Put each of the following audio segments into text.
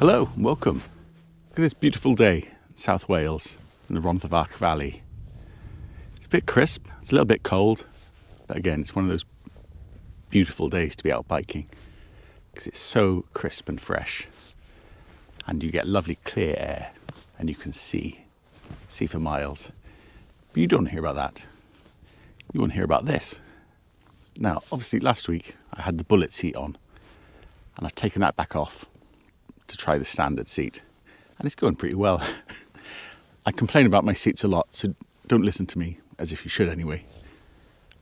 Hello, welcome. Look at this beautiful day in South Wales, in the Rhondda Valley. It's a bit crisp, it's a little bit cold, but again, it's one of those beautiful days to be out biking because it's so crisp and fresh, and you get lovely clear air, and you can see for miles. But you don't hear about that. You want to hear about this. Now, obviously, last week I had the bullet seat on, and I've taken that back off to try the standard seat, and it's going pretty well. I complain about my seats a lot, so don't listen to me, as if you should anyway.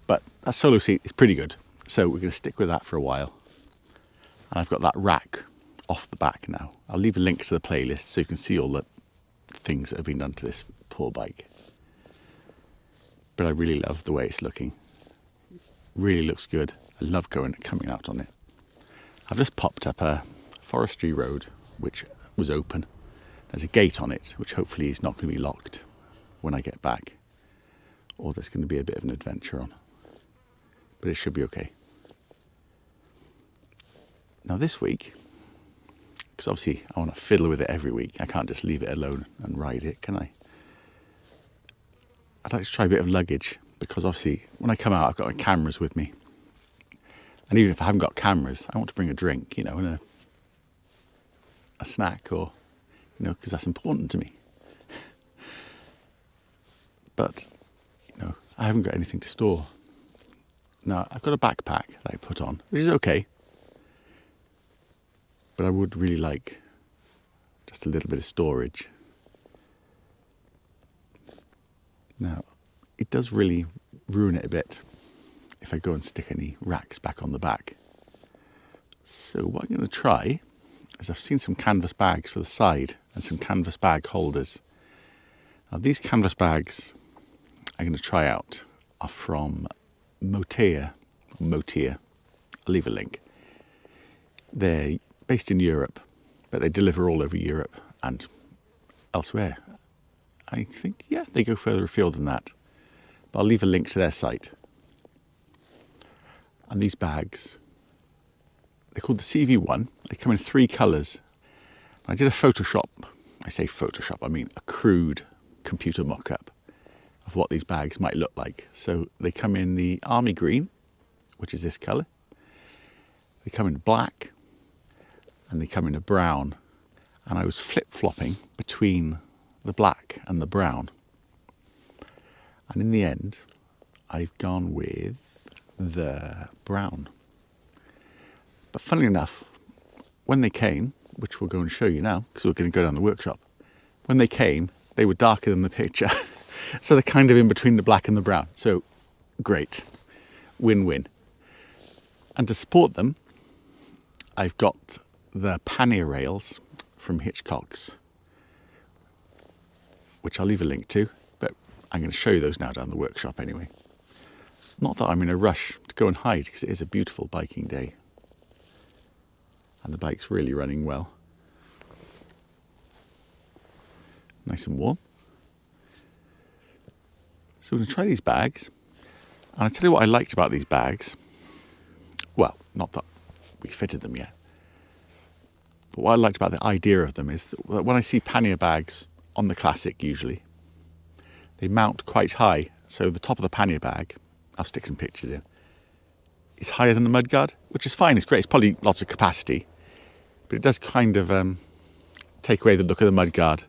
But that solo seat is pretty good, so we're going to stick with that for a while. And I've got that rack off the back now. I'll leave a link to the playlist so you can see all the things that have been done to this poor bike. But I really love the way it's looking. Really looks good. I love coming out on it. I've just popped up a forestry road which was open. There's a gate on it which hopefully is not going to be locked when I get back, or there's going to be a bit of an adventure on, but it should be okay. Now this week, because obviously I want to fiddle with it every week, I can't just leave it alone and ride it, can I? I'd like to try a bit of luggage, because obviously when I come out I've got my cameras with me, and even if I haven't got cameras, I want to bring a drink, and a snack, or because that's important to me. But I haven't got anything to store. Now I've got a backpack that I put on, which is okay, but I would really like just a little bit of storage. Now it does really ruin it a bit if I go and stick any racks back on the back. So what I'm going to try is, I've seen some canvas bags for the side and some canvas bag holders. Now these canvas bags I'm going to try out are from Motea. I'll leave a link. They're based in Europe, but they deliver all over Europe and elsewhere. I think, they go further afield than that. But I'll leave a link to their site. And these bags, they're called the CV1. They come in 3 colours. I did a Photoshop. I say Photoshop, I mean a crude computer mock-up of what these bags might look like. So they come in the army green, which is this colour. They come in black, and they come in a brown. And I was flip-flopping between the black and the brown. And in the end, I've gone with the brown. But funnily enough, when they came, which we'll go and show you now, because we're going to go down the workshop, when they came, they were darker than the picture. So they're kind of in between the black and the brown. So great, win-win. And to support them, I've got the Pannier Rails from Hitchcock's, which I'll leave a link to, but I'm going to show you those now down the workshop anyway. Not that I'm in a rush to go and hide, because it is a beautiful biking day. And the bike's really running well. Nice and warm. So we're going to try these bags. And I'll tell you what I liked about these bags. Well, not that we fitted them yet. But what I liked about the idea of them is that when I see pannier bags on the Classic usually, they mount quite high. So the top of the pannier bag, I'll stick some pictures in, is higher than the mudguard, which is fine, it's great. It's probably lots of capacity, but it does kind of take away the look of the mudguard.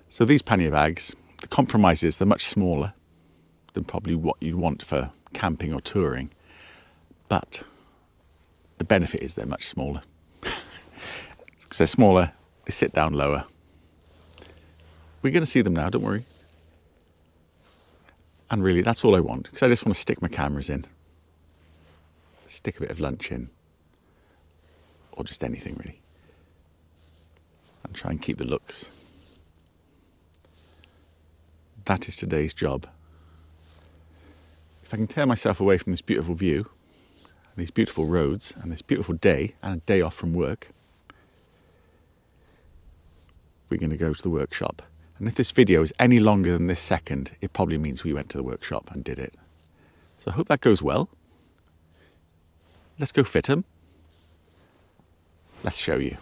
So these pannier bags, the compromise is they're much smaller than probably what you'd want for camping or touring. But the benefit is they're much smaller. Because they're smaller, they sit down lower. We're going to see them now, don't worry. And really, that's all I want, because I just want to stick my cameras in, stick a bit of lunch in, or just anything really, and try and keep the looks. That is today's job. If I can tear myself away from this beautiful view, and these beautiful roads, and this beautiful day, and a day off from work, we're going to go to the workshop. And if this video is any longer than this second, it probably means we went to the workshop and did it. So I hope that goes well. Let's go fit them. Let's show you.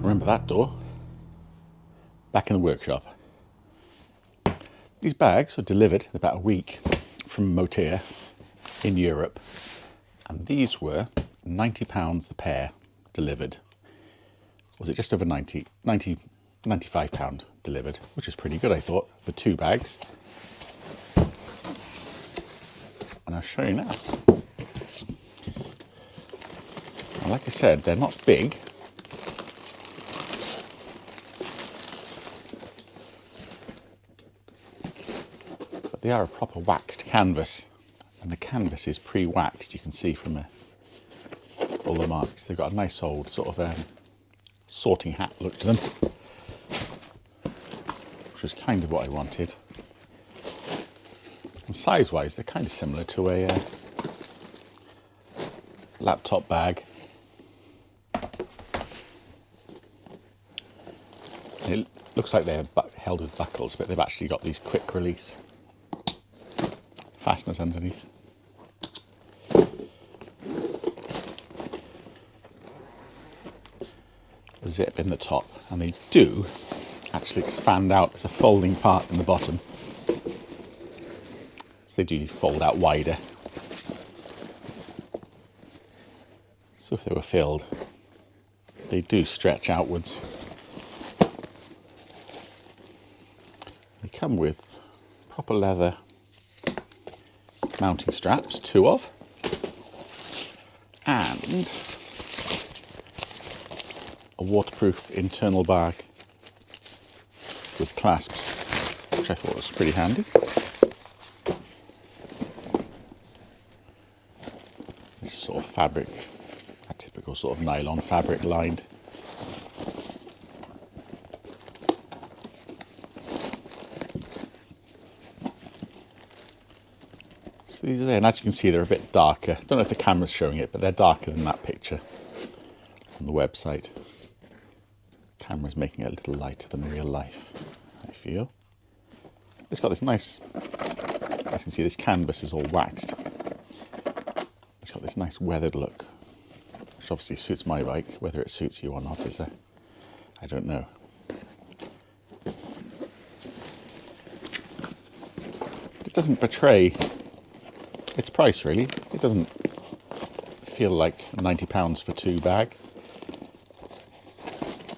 Remember that door? Back in the workshop. These bags were delivered in about a week from Motea in Europe, and these were £90 the pair delivered. Was it just over 95 £95 delivered, which is pretty good, I thought, for 2 bags. And I'll show you now. And like I said, they're not big. But they are a proper waxed canvas. And the canvas is pre-waxed, you can see from all the marks. They've got a nice old sort of sorting hat look to them, which was kind of what I wanted. And size-wise, they're kind of similar to a laptop bag. And it looks like they're held with buckles, but they've actually got these quick release fasteners underneath. A zip in the top, and they do actually expand out as a folding part in the bottom. So they do fold out wider. So if they were filled, they do stretch outwards. They come with proper leather mounting straps, 2 of, and a waterproof internal bag with clasps, which I thought was pretty handy. This sort of fabric, a typical sort of nylon fabric lined. So these are there, and as you can see, they're a bit darker. I don't know if the camera's showing it, but they're darker than that picture on the website. The camera's making it a little lighter than real life, I feel. It's got this nice, as you can see, this canvas is all waxed. It's got this nice weathered look, which obviously suits my bike. Whether it suits you or not is I don't know. It doesn't betray its price, really. It doesn't feel like £90 for 2 bag.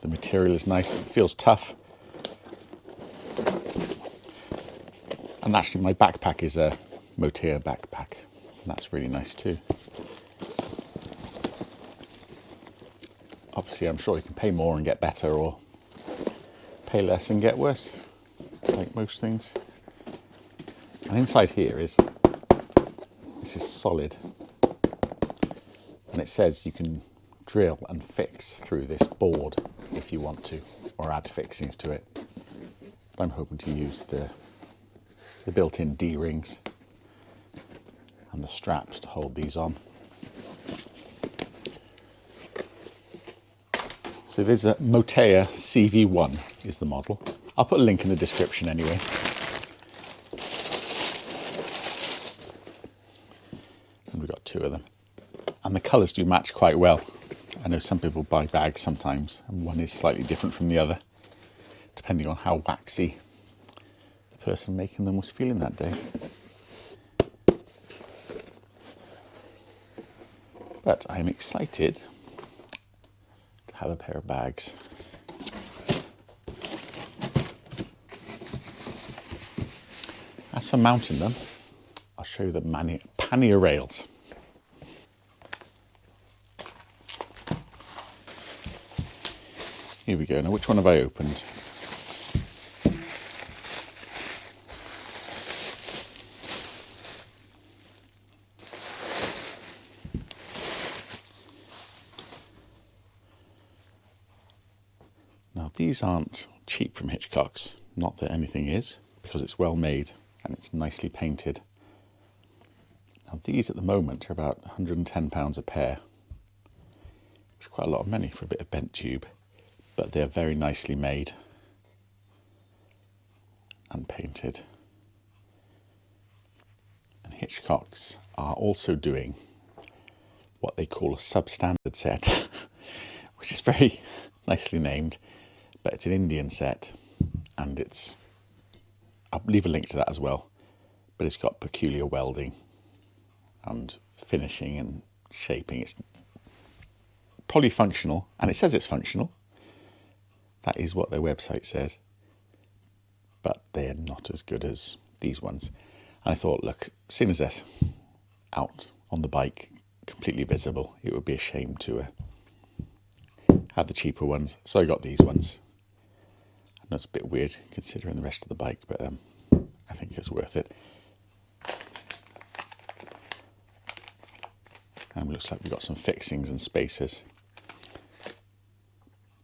The material is nice, it feels tough. And actually my backpack is a Motea backpack, and that's really nice too. Obviously I'm sure you can pay more and get better, or pay less and get worse, like most things. And inside here is, this is solid, and it says you can drill and fix through this board if you want to, or add fixings to it. But I'm hoping to use the built-in D-rings and the straps to hold these on. So there's a Motea CV1 is the model. I'll put a link in the description anyway. And we've got 2 of them. And the colours do match quite well. I know some people buy bags sometimes, and one is slightly different from the other, depending on how waxy the person making them was feeling that day. But I'm excited to have a pair of bags. As for mounting them, I'll show you the Pannier Rails. Here we go. Now, which one have I opened? Now, these aren't cheap from Hitchcock's. Not that anything is, because it's well made and it's nicely painted. Now, these at the moment are about £110 a pair, which is quite a lot of money for a bit of bent tube. But they're very nicely made and painted. And Hitchcock's are also doing what they call a substandard set, which is very nicely named, but it's an Indian set, and I'll leave a link to that as well, but it's got peculiar welding and finishing and shaping. It's probably functional, and it says it's functional. That is what their website says, but they're not as good as these ones. And I thought, look, seeing as this out on the bike, completely visible, it would be a shame to have the cheaper ones. So I got these ones. I know it's a bit weird considering the rest of the bike, but I think it's worth it. And looks like we've got some fixings and spacers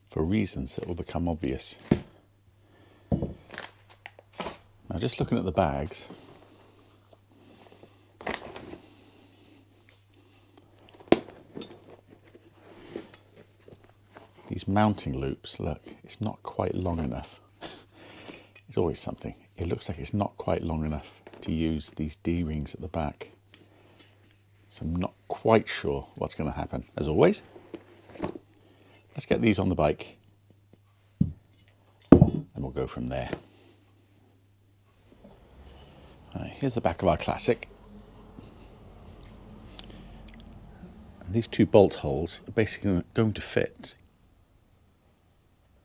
for reasons that will become obvious. Now, just looking at the bags, these mounting loops, look, it's not quite long enough. It's always something. It looks like it's not quite long enough to use these D-rings at the back. So I'm not quite sure what's going to happen. As always, let's get these on the bike and we'll go from there. Right, here's the back of our Classic. And these two bolt holes are basically going to fit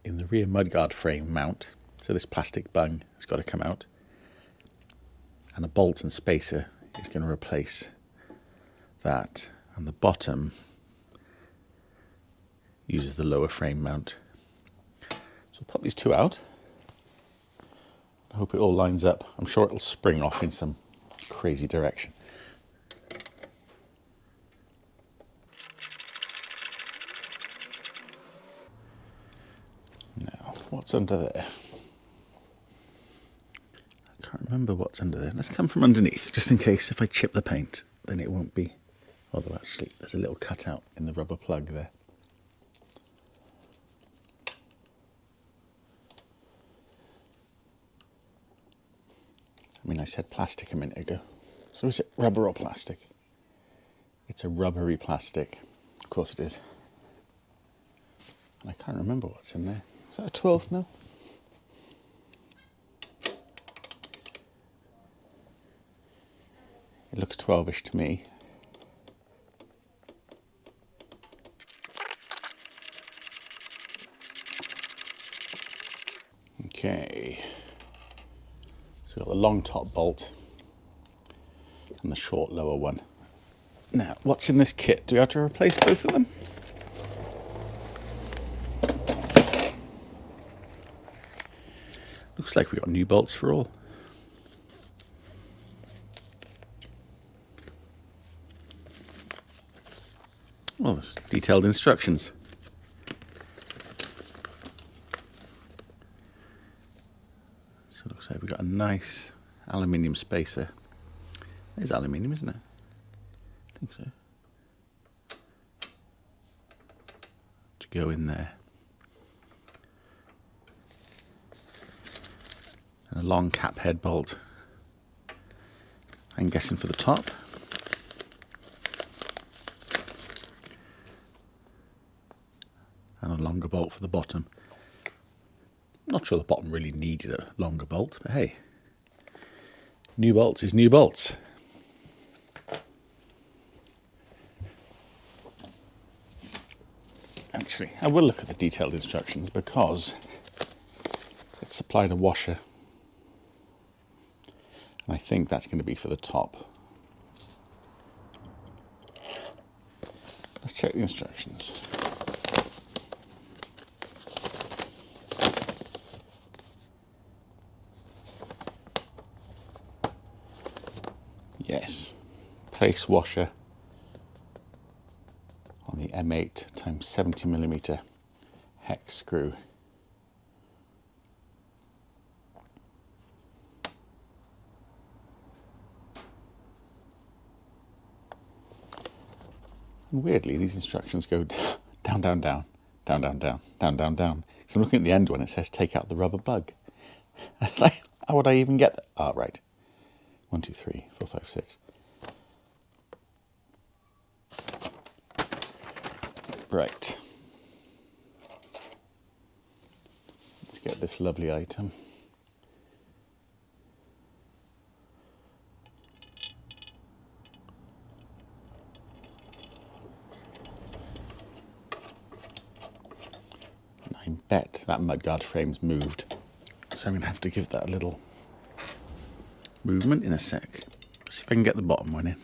in the rear mudguard frame mount. So this plastic bung has got to come out, and a bolt and spacer is going to replace that, and the bottom uses the lower frame mount. So I'll pop these two out. I hope it all lines up. I'm sure it'll spring off in some crazy direction. Now, what's under there? I can't remember what's under there. Let's come from underneath, just in case if I chip the paint, then it won't be. Although actually, there's a little cutout in the rubber plug there. I mean, I said plastic a minute ago. So is it rubber or plastic? It's a rubbery plastic. Of course it is. And I can't remember what's in there. Is that a 12 mil? It looks 12-ish to me. Okay. So we've got the long top bolt and the short lower one. Now, what's in this kit? Do we have to replace both of them? Looks like we've got new bolts for all. Well, there's detailed instructions. So it looks like we've got a nice aluminium spacer. It is aluminium, isn't it? I think so. To go in there. And a long cap head bolt. I'm guessing for the top. And a longer bolt for the bottom. Not sure the bottom really needed a longer bolt, but hey, new bolts is new bolts. Actually, I will look at the detailed instructions because it's supplied a washer. And I think that's going to be for the top. Let's check the instructions. Yes, place washer on the M8 times 70mm hex screw. And weirdly, these instructions go down, down, down, down, down, down, down, down, down. So I'm looking at the end one, it says take out the rubber plug. It's like, how would I even get that? Ah, right. 1, 2, 3, 4, 5, 6. Right. to get this lovely item. And I bet that mudguard frame's moved. So I'm going to have to give that a little movement in a sec. See if I can get the bottom one in.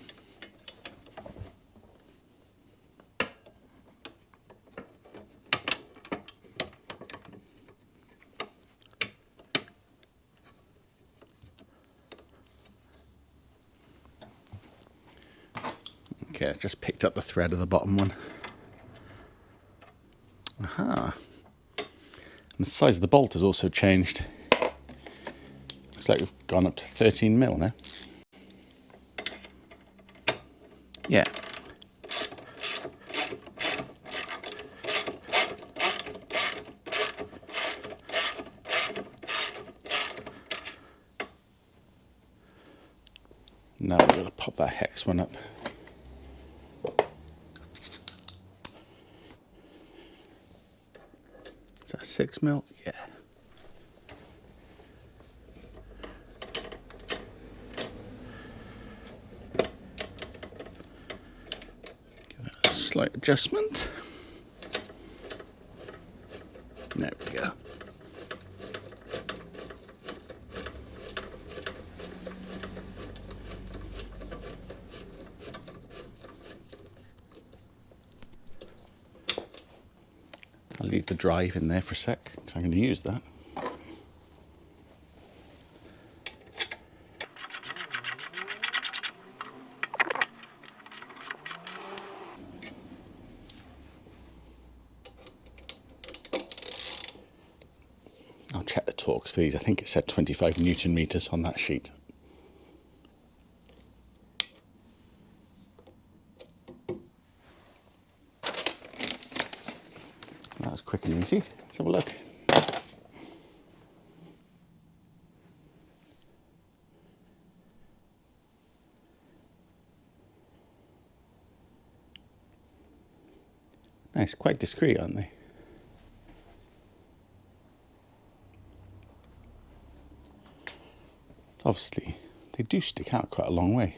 Okay, I've just picked up the thread of the bottom one. Aha. And the size of the bolt has also changed. Looks like we've gone up to 13 mil now. Yeah. Now we're going to pop that hex one up. Is that 6 mil? Yeah. Give that a slight adjustment. There we go. I'll leave the drive in there for a sec, because I'm going to use that. I'll check the torques for these. I think it said 25 Newton meters on that sheet. That was quick and easy. Let's have a look. Nice, quite discreet, aren't they? Obviously, they do stick out quite a long way.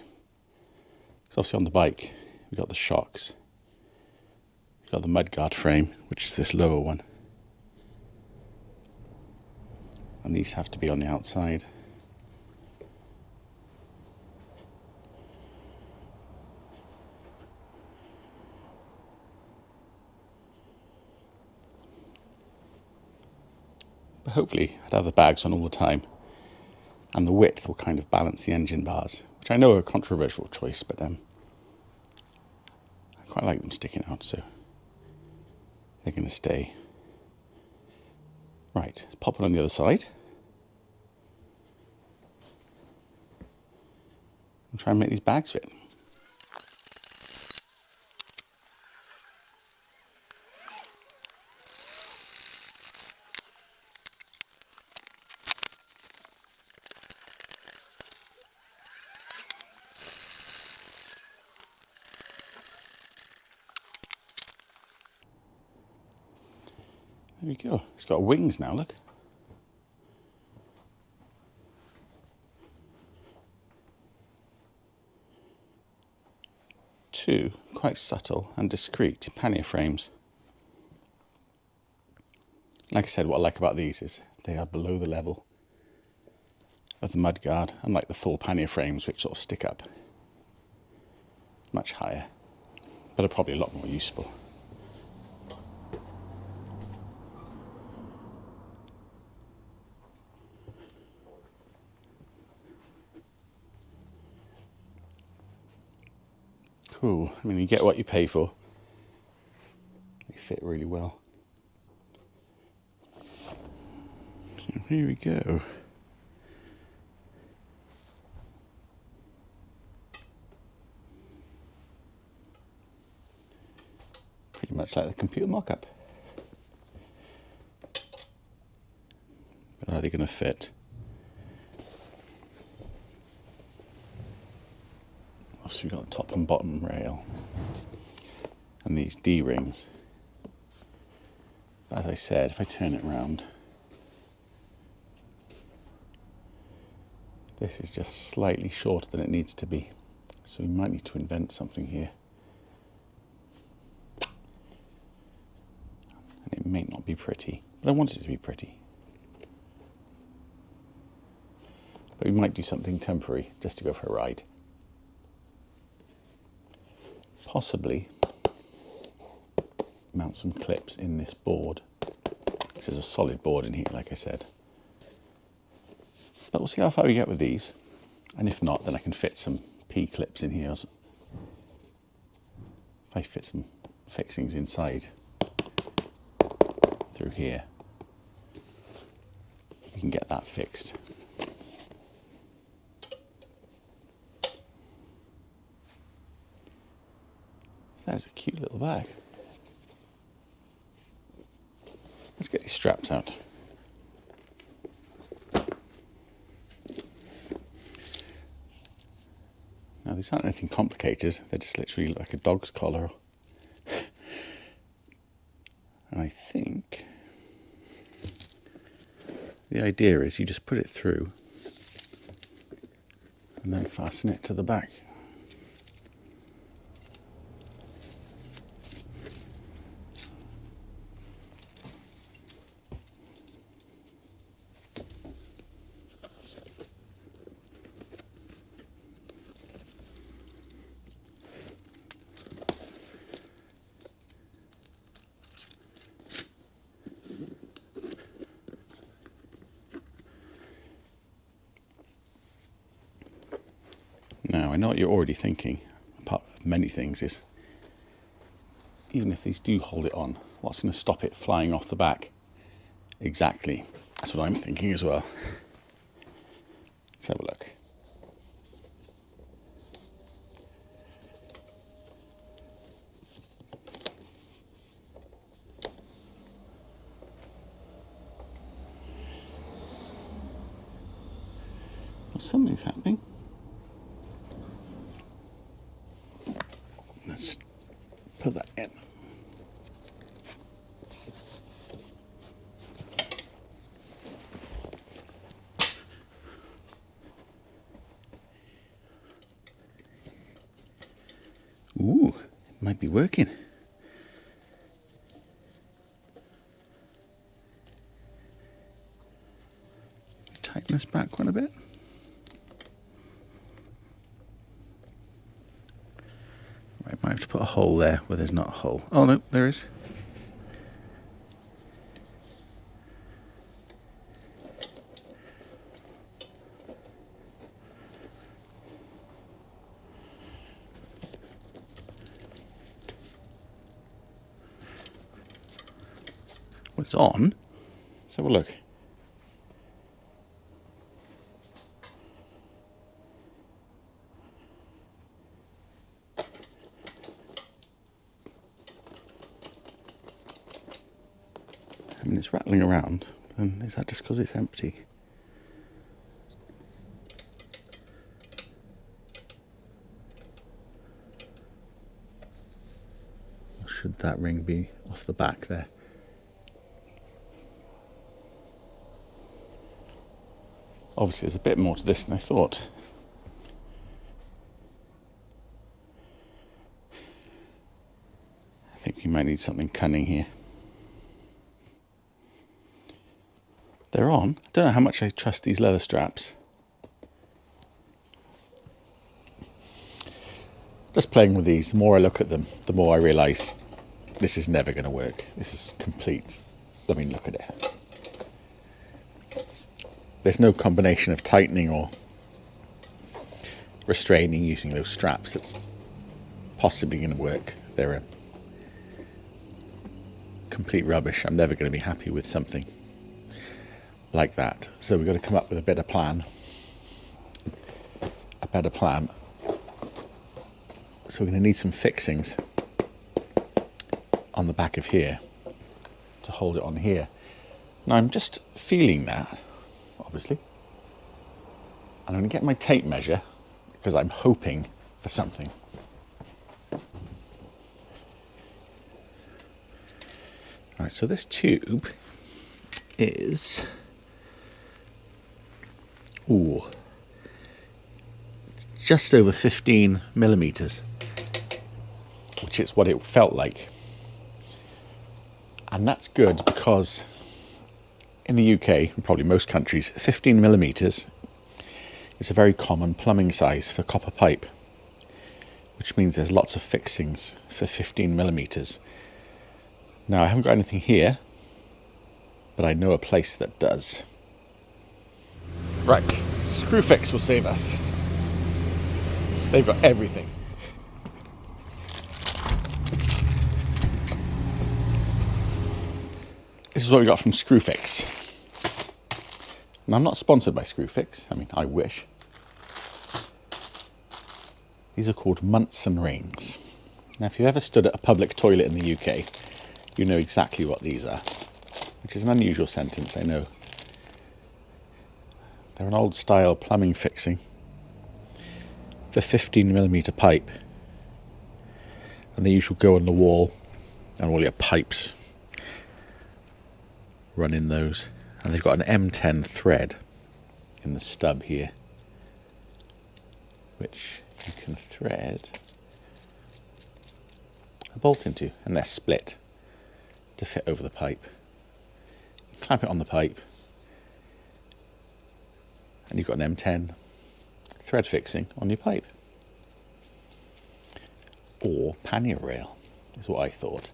So obviously on the bike, we've got the shocks. We've got the mudguard frame, which is this lower one. And these have to be on the outside. But hopefully I'd have the bags on all the time. And the width will kind of balance the engine bars, which I know are a controversial choice, but I quite like them sticking out, so they're going to stay. Right, let's pop it on the other side. And try and make these bags fit. There we go. It's got wings now, look. Two quite subtle and discreet pannier frames. Like I said, what I like about these is they are below the level of the mudguard, unlike the full pannier frames which sort of stick up much higher, but are probably a lot more useful. Cool. I mean, you get what you pay for. They fit really well. So here we go. Pretty much like the computer mock-up. But are they going to fit? Obviously we've got the top and bottom rail and these D-rings. As I said, if I turn it around, This is just slightly shorter than it needs to be. So we might need to invent something here. And it may not be pretty, but I want it to be pretty. But we might do something temporary just to go for a ride. Possibly mount some clips in this board. This is a solid board in here, like I said. But we'll see how far we get with these. And if not, then I can fit some P-clips in here. If I fit some fixings inside through here, we can get that fixed. That's a cute little bag. Let's get these straps out. Now these aren't anything complicated, they're just literally like a dog's collar. And I think the idea is you just put it through and then fasten it to the back. Now, I know what you're already thinking, apart from many things, is even if these do hold it on, what's going to stop it flying off the back? Exactly. That's what I'm thinking as well. Let's have a look. Well, something's happening. Let's put that in. Ooh, it might be working. Tighten this back quite a bit. I might have to put a hole there where there's not a hole. Oh no, there is. Well, it's on. Let's have a look. I mean, it's rattling around, and is that just because it's empty? Or should that ring be off the back there? Obviously, there's a bit more to this than I thought. I think you might need something cunning here. They're on. I don't know how much I trust these leather straps. Just playing with these, the more I look at them, the more I realise this is never going to work. This is complete. I mean, look at it. There's no combination of tightening or restraining using those straps that's possibly going to work. They're a complete rubbish. I'm never going to be happy with something like that. So we've got to come up with a better plan. A better plan. So we're going to need some fixings on the back of here to hold it on here. Now I'm just feeling that, obviously. I'm going to get my tape measure because I'm hoping for something. Right, so this tube is, ooh, just over 15 millimeters, which is what it felt like. And that's good because in the UK, and probably most countries, 15 millimeters is a very common plumbing size for copper pipe, which means there's lots of fixings for 15 millimeters. Now, I haven't got anything here, but I know a place that does. Right, Screwfix will save us. They've got everything. This is what we got from Screwfix. And I'm not sponsored by Screwfix. I mean, I wish. These are called Munson rings. Now, if you've ever stood at a public toilet in the UK, you know exactly what these are, which is an unusual sentence, I know. They're an old style plumbing fixing for 15 millimeter pipe. And they usually go on the wall and all your pipes run in those. And they've got an M10 thread in the stub here, which you can thread a bolt into, and they're split to fit over the pipe. You clamp it on the pipe, and you've got an M10 thread fixing on your pipe. Or Pannier Rail is what I thought.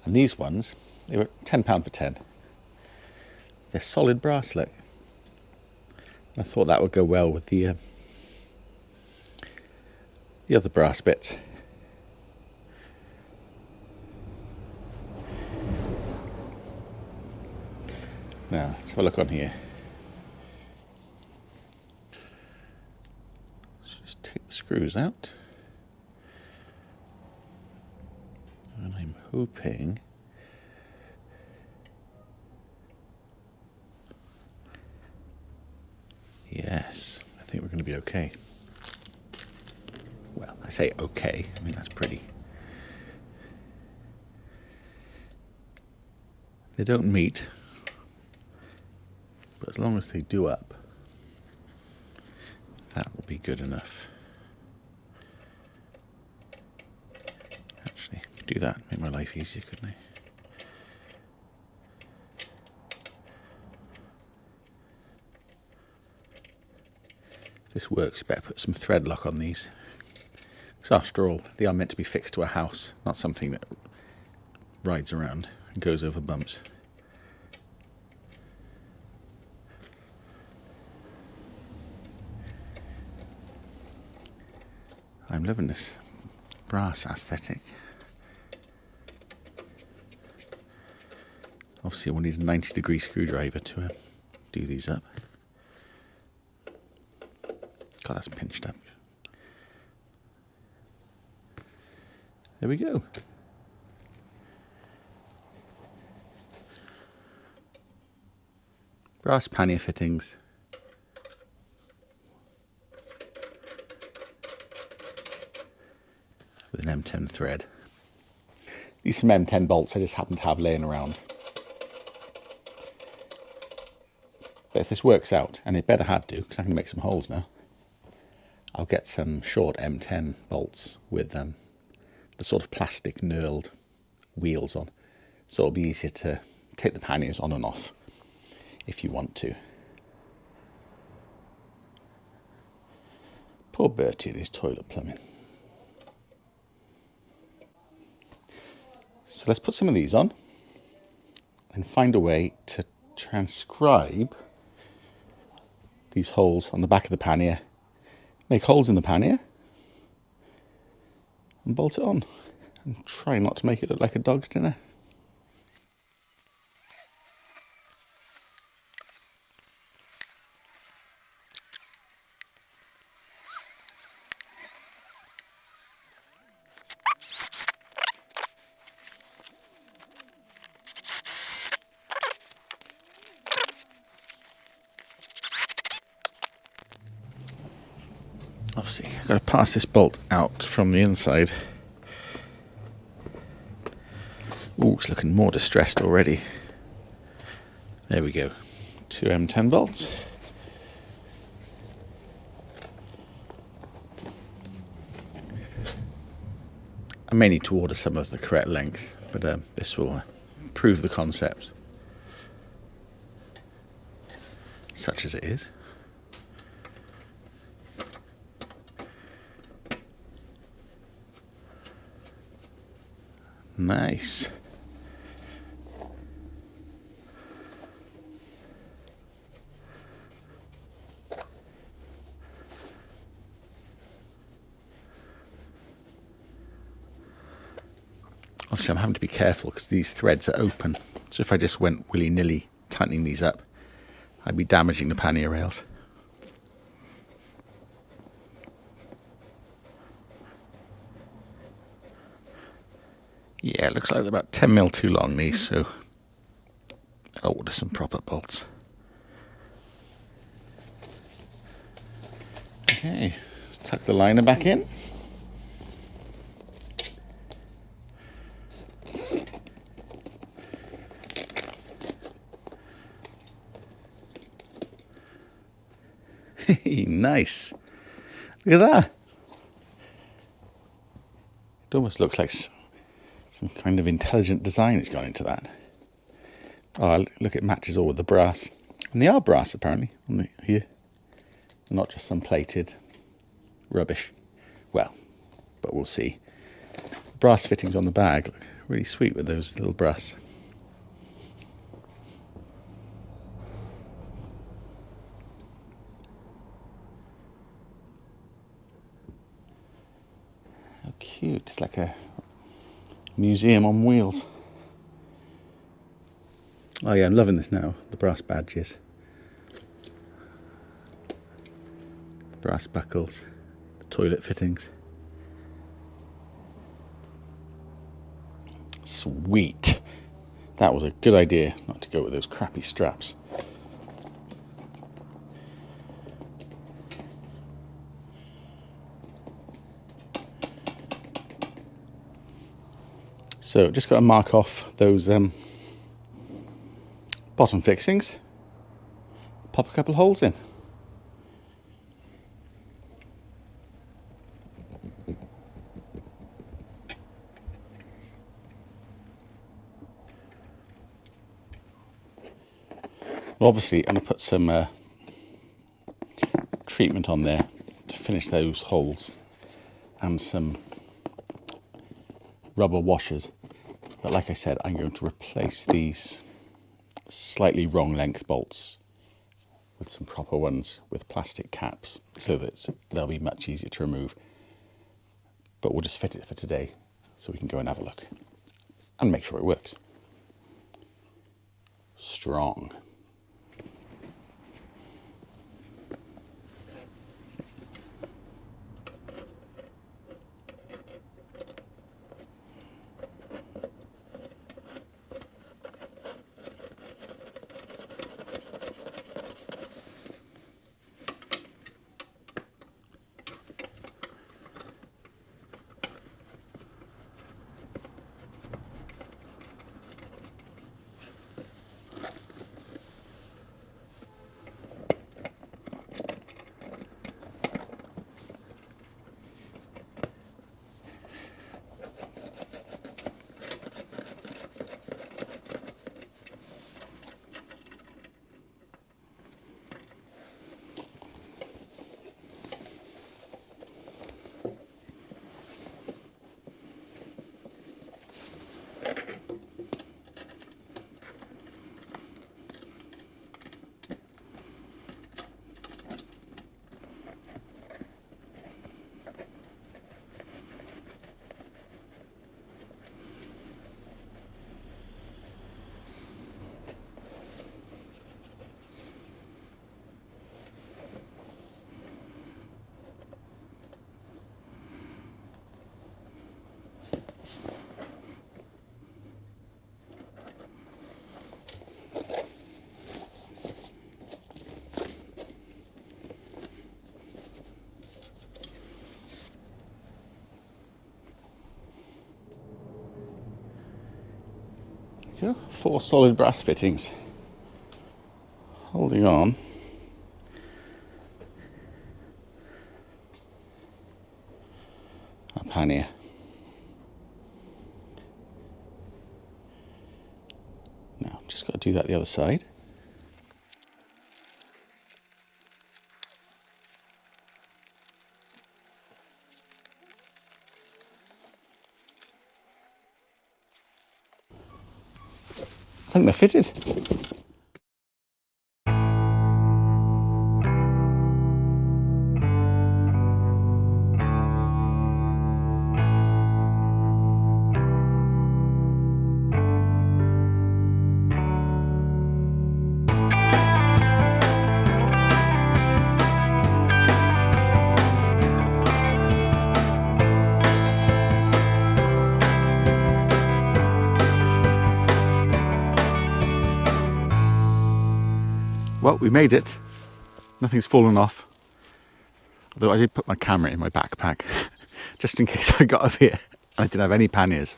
And these ones, they were £10 for 10. They're solid brass, look. I thought that would go well with the other brass bits. Now, let's have a look on here. Let's just take the screws out. And I'm hoping yes, I think we're going to be okay. Well, I say okay, I mean that's pretty. They don't meet, but as long as they do up, that will be good enough. Actually, I could do that, make my life easier, couldn't I? If this works, better put some thread lock on these. Because after all, they are meant to be fixed to a house, not something that rides around and goes over bumps. I'm loving this brass aesthetic. Obviously we'll need a 90-degree screwdriver to do these up. God, that's pinched up. There we go. Brass pannier fittings. With an M10 thread. These are some M10 bolts I just happen to have laying around. But if this works out, and it better had to, because I'm going to make some holes now, I'll get some short M10 bolts with the sort of plastic knurled wheels on. So it'll be easier to take the panniers on and off if you want to. Poor Bertie and his toilet plumbing. So let's put some of these on and find a way to transcribe these holes on the back of the pannier. Make holes in the pannier and bolt it on. And try not to make it look like a dog's dinner. Obviously, I've got to pass this bolt out from the inside. Ooh, it's looking more distressed already. There we go. 2 M10 bolts. may need to order some of the correct length, but this will prove the concept, such as it is. Nice. Obviously I'm having to be careful because these threads are open, so if I just went willy-nilly tightening these up, I'd be damaging the pannier rails. Yeah, it looks like they're about 10mm too long, these, so I'll order some proper bolts. Okay, tuck the liner back in. Nice. Look at that. It almost looks like some kind of intelligent design has gone into that. Oh, look, it matches all with the brass. And they are brass, apparently, on here. Not just some plated rubbish. Well, but we'll see. Brass fittings on the bag look really sweet with those little brass. How cute. It's like a museum on wheels. Oh yeah, I'm loving this now. The brass badges. Brass buckles. The toilet fittings. Sweet. That was a good idea not to go with those crappy straps. So just got to mark off those bottom fixings. Pop a couple of holes in. Well, obviously I'm going to put some treatment on there to finish those holes and some rubber washers. But like I said, I'm going to replace these slightly wrong length bolts with some proper ones with plastic caps so that they'll be much easier to remove. But we'll just fit it for today so we can go and have a look and make sure it works. Strong. Go. 4 solid brass fittings. Holding on. A pannier. got to do that the other side. I think they're fitted. Well, we made it. Nothing's fallen off. Although I did put my camera in my backpack just in case I got up here and I didn't have any panniers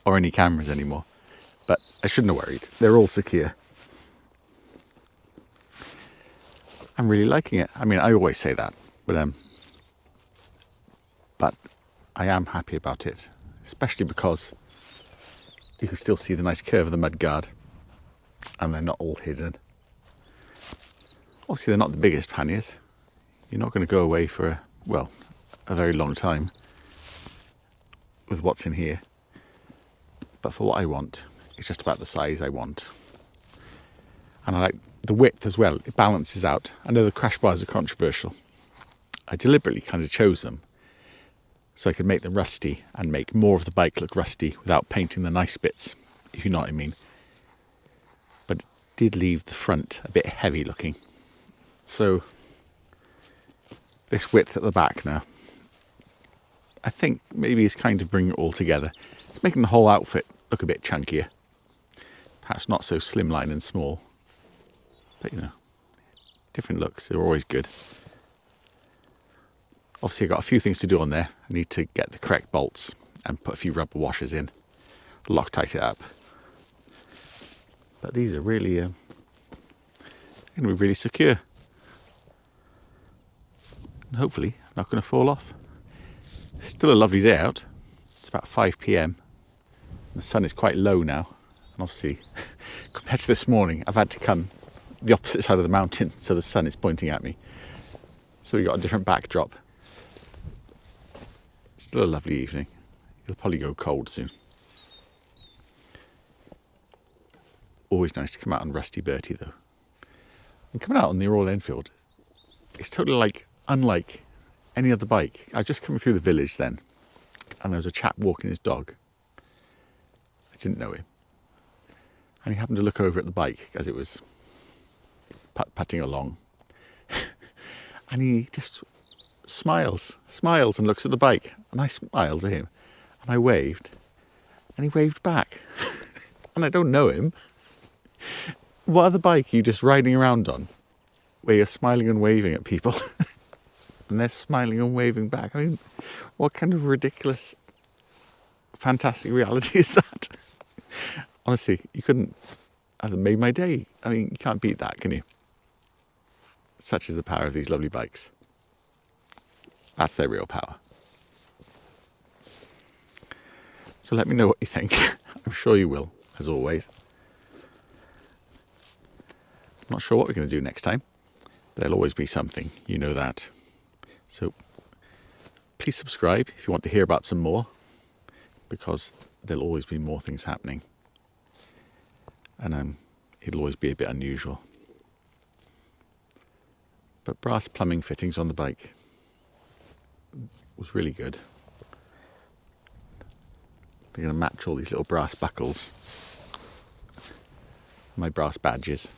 or any cameras anymore. But I shouldn't have worried. They're all secure. I'm really liking it. I mean, I always say that, but I am happy about it, especially because you can still see the nice curve of the mudguard and they're not all hidden. Obviously, they're not the biggest panniers. You're not going to go away for, a very long time with what's in here. But for what I want, it's just about the size I want. And I like the width as well. It balances out. I know the crash bars are controversial. I deliberately kind of chose them so I could make them rusty and make more of the bike look rusty without painting the nice bits, if you know what I mean. But it did leave the front a bit heavy looking. So this width at the back now, I think maybe it's kind of bringing it all together. It's making the whole outfit look a bit chunkier. Perhaps not so slimline and small. But different looks, they're always good. Obviously I've got a few things to do on there. I need to get the correct bolts and put a few rubber washers in. Loctite it up. But these are really going to be really secure. And hopefully not going to fall off. Still a lovely day out. It's about 5 p.m. The sun is quite low now. And obviously, compared to this morning, I've had to come the opposite side of the mountain, so the sun is pointing at me. So we've got a different backdrop. Still a lovely evening. It'll probably go cold soon. Always nice to come out on Rusty Bertie though. And coming out on the Royal Enfield, it's totally unlike any other bike. I was just coming through the village then, and there was a chap walking his dog. I didn't know him. And he happened to look over at the bike as it was putting along. And he just smiles and looks at the bike. And I smiled at him and I waved and he waved back. And I don't know him. What other bike are you just riding around on where you're smiling and waving at people and they're smiling and waving back? I mean, what kind of ridiculous, fantastic reality is that? Honestly, you couldn't have made my day. I mean, you can't beat that, can you? Such is the power of these lovely bikes. That's their real power. So let me know what you think. I'm sure you will, as always. I'm not sure what we're going to do next time. There'll always be something, you know that. So please subscribe if you want to hear about some more, because there'll always be more things happening. And it'll always be a bit unusual. But brass plumbing fittings on the bike was really good. They're going to match all these little brass buckles. My brass badges.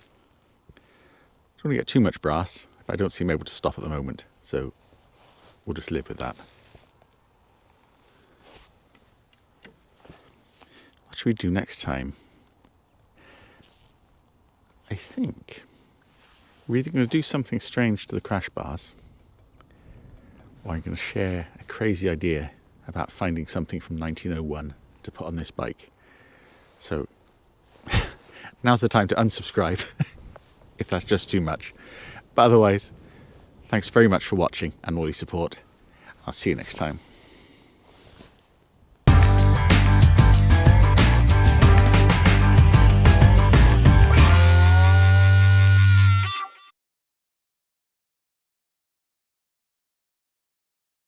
Don't want to get too much brass, but I don't seem able to stop at the moment, so we'll just live with that. What should we do next time? I think we're either going to do something strange to the crash bars, or I'm going to share a crazy idea about finding something from 1901 to put on this bike. So now's the time to unsubscribe if that's just too much. But otherwise, thanks very much for watching and all your support. I'll see you next time.